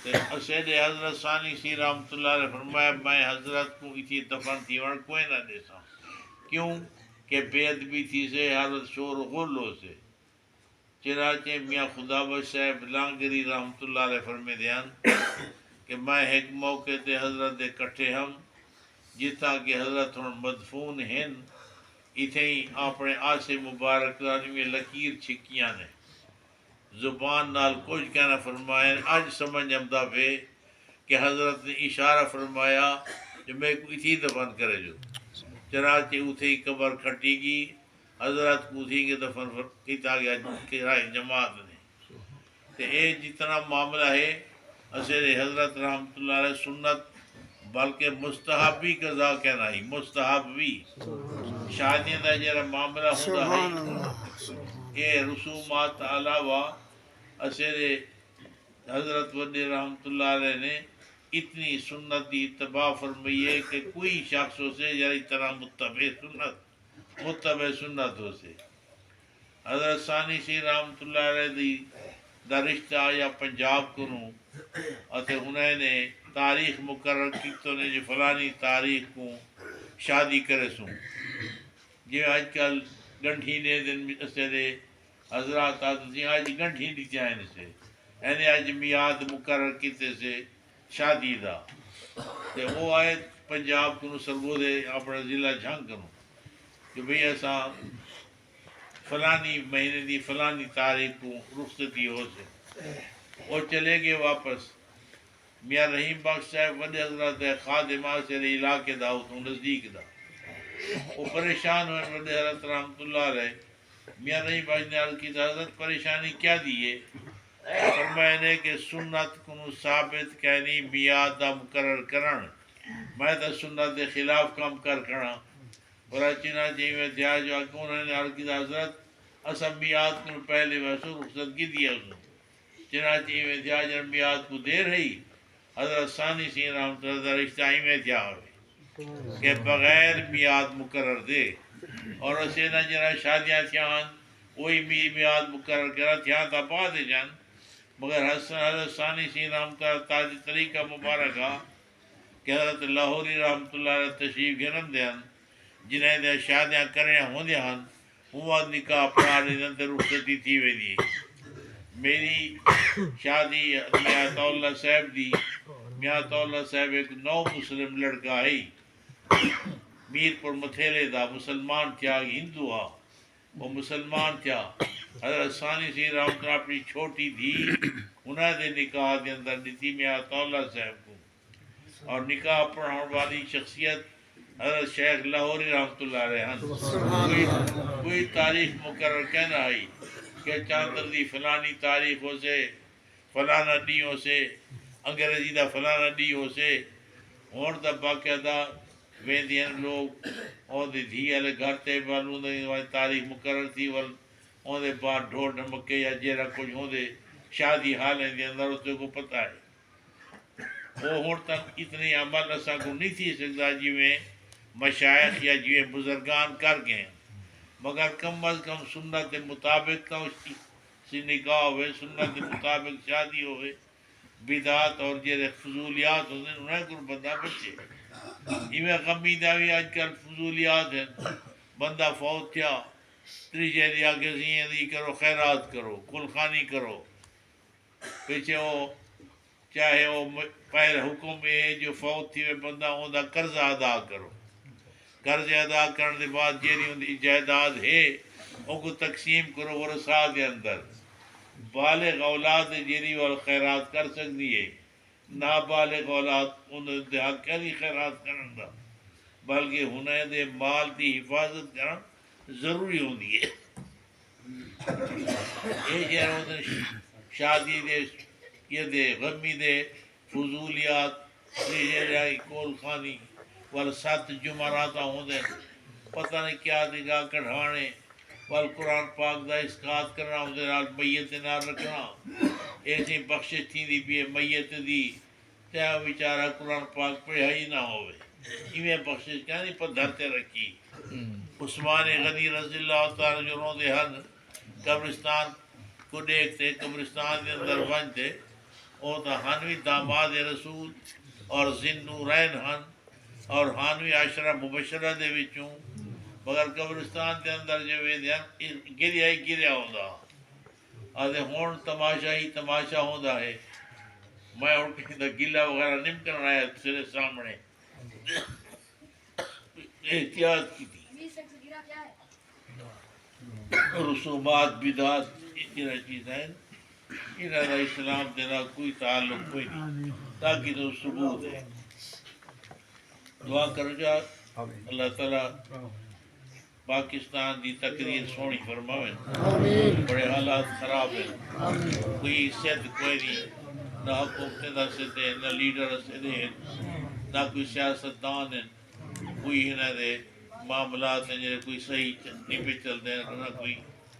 سید حضرت ثانی سی رحمۃ اللہ علیہ فرمایا میں حضرت کو اسی دفن تھی وڑ کوئی نہ دیسا کیوں کہ بے ادبی تھی سے حالت شور و غلو سے چنانچہ میاں خدا بخش صاحب لانگری رحمۃ اللہ علیہ فرمے دیان کہ میں ایک موقع تے حضرت دے کٹھے ہم جتھا کہ حضرت ہن مدفون ہیں اتھے ہی اپنے آسے مبارک رانی میں لکیر چھکیاں نے زبان نال کچھ کہنا فرمایا اج سمجھ آمدا پے کہ حضرت نے اشارہ فرمایا جو میں کو اتھی دفن کرے جو چنانچہ اتھے ہی قبر کھٹی گی حضرت کو اتھی کے دفن کیتا گیا کرائے جماعت نے تے اے جتنا معاملہ ہے اسے حضرت رحمۃ اللہ علیہ سنت بلکہ مستحب بھی قضا کہنا ہی مستحب بھی شادیاں دا جڑا معاملہ ہوندا ہے اے رسومات علاوہ اسے حضرت وڈے رحمۃ اللہ علیہ نے اتنی سنت دی اتباع فرمائی ہے کہ کوئی شخص ہو سے یعنی طرح متبع سنت ہو سے حضرت ثانی سی رحمۃ اللہ علیہ دی دا رشتہ آیا پنجاب کنوں اتے انہیں نے تاریخ مقرر کی تو نے جو فلانی تاریخ کو شادی کرے سوں جی آج کل گنٹھی نے دن سے حضرات آتی آج گنٹھی دی جائیں سے یعنی آج میاد مقرر کیتے سے شادی دا تے وہ آئے پنجاب کو سربو دے اپنا ضلع جھنگ کروں کہ بھئی ایسا فلانی مہینے دی فلانی تاریخ کو رخصتی ہو سے وہ چلے گئے واپس میاں رحیم بخش صاحب وڈے حضرت خادمہ سے علاقے دا اتوں نزدیک دا وہ پریشان ہوئے وڈے حضرت رحمۃ اللہ علیہ میاں رحیم بخش نے عرض کی حضرت پریشانی کیا دیئے فرمایا نے کہ سنت کو ثابت کہنی میاد دا مقرر کرن میں تو سنت دے خلاف کام کر کھڑا اور چنا جی میں دیا جو انہوں نے عرض کی حضرت اسب میاد کو پہلے ویسو رخصت کی دیا چنانچہ میں دیا جن میاد کو دیر رہی حضرت ثانی سی رحمۃ اللہ رشتہ ہی میں دیا ہوئے کہ بغیر میاد مقرر دے اور اسے نہ جنا شادیاں تھیاں وہی میاد مقرر کرا تھیاں تا بعد جان مگر حضرت ثانی سی رحمۃ اللہ تاج طریقہ مبارکہ کہ حضرت لاہوری رحمۃ اللہ علیہ تشریف گھرن دیان جنہیں دے شادیاں کرنے ہوندے ہن ہوا نکاح پڑھانے اندر رخصتی تھی ویندی میری شادی میاں اللہ صاحب دی میاں اللہ صاحب ایک نو مسلم لڑکا ہے میر پر متھیلے دا مسلمان تھیا ہندو آ وہ مسلمان تھیا حضرت ثانی سی رحمۃ اللہ اپنی چھوٹی دھی انہیں دے نکاح دے اندر دیتی میاں اللہ صاحب کو اور نکاح پڑھانے والی شخصیت حضرت شیخ لاہوری رحمۃ اللہ علیہ کوئی تاریخ مقرر کہنا ہے کہ چاندر دی فلانی تاریخ ہو سے فلانا ڈی ہو سے انگریزی دا فلانا ڈی ہو سے ہون دا باقاعدہ ویندین لوگ اور دی دھی والے گھر تے والوں دی تاریخ مقرر تھی ول اون دے بعد ڈھول ڈھمکے یا جیڑا کچھ ہوندے شادی حالیں دے اندر اس کو پتہ ہے وہ ہون تک اتنی عمل اساں کو نہیں تھی سکتا جی میں مشائخ یا جی بزرگان کر گئے مگر کم از کم سنت کے مطابق تو سی نکاح ہوئے سنت کے مطابق شادی ہوئے بدعات اور جیڑے فضولیات ہوتے ہیں انہیں کو بندہ بچے ایویں غمی دا بھی آج کل فضولیات ہیں بندہ فوت تھیا تریجے دی آگے زییں دی کرو خیرات کرو کل خانی کرو پیچھے وہ چاہے وہ پہلے حکم ہے جو فوت تھی بندہ اوندا قرض ادا کرو قرض ادا کرنے کے بعد جیڑی ان کی جائیداد ہے ان کو تقسیم کرو ورثاء کے اندر بالغ اولاد جیڑی وہ خیرات کر سکتی ہے نابالغ اولاد ان دے حق نہیں خیرات کرن دا بلکہ انہیں دے مال دی حفاظت کرنا ضروری ہوندی ہے یہ جہاں شادی دے یہ دے غمی دے فضولیات کول خانی وال 7 جمعرات ہوندے پتہ نہیں کیا نگاہ کڑھانے وال قرآن پاک دا اسقاط کرنا ہوندے نال میت نال رکھنا ایسی بخشش تھی بھی میت دی تے بیچارہ قرآن پاک پڑھا ہی نہ ہوئے ایویں بخشش کیا نہیں پدھر تے رکھی عثمان غنی رضی اللہ تعالی جو روندے ہن قبرستان کو دیکھتے قبرستان کے اندر ونجتے وہ تو ہانوی داماد رسول اور ذن نورین ہن اور ہانوی عشرہ مبشرہ دے وچوں، مگر قبرستان دے اندر جو گریا ہی گریا ہوندا آدھے ہون تماشا ہی تماشا ہوندا ہے. میں اٹھ کے گلا وغیرہ نہیں کرنا آیا تیرے سامنے احتیاط کی تھی. رسومات بدعات انہاں چیزاں انہاں دا اسلام دے نال کوئی تعلق کوئی نہیں، تاکہ تو ثبوت ہے. دعا کرو جا اللہ تعالیٰ پاکستان دی تقریر سونی فرماوے. بڑے حالات خراب ہیں، کوئی صد کوئی نہیں، نہ حکومتیں دا صد ہے، نہ لیڈر صد ہے، نہ کوئی سیاستدان ہیں، کوئی انہاں دے معاملات ہیں جنہیں کوئی صحیح نہیں پہ چلتے ہیں، نہ کوئی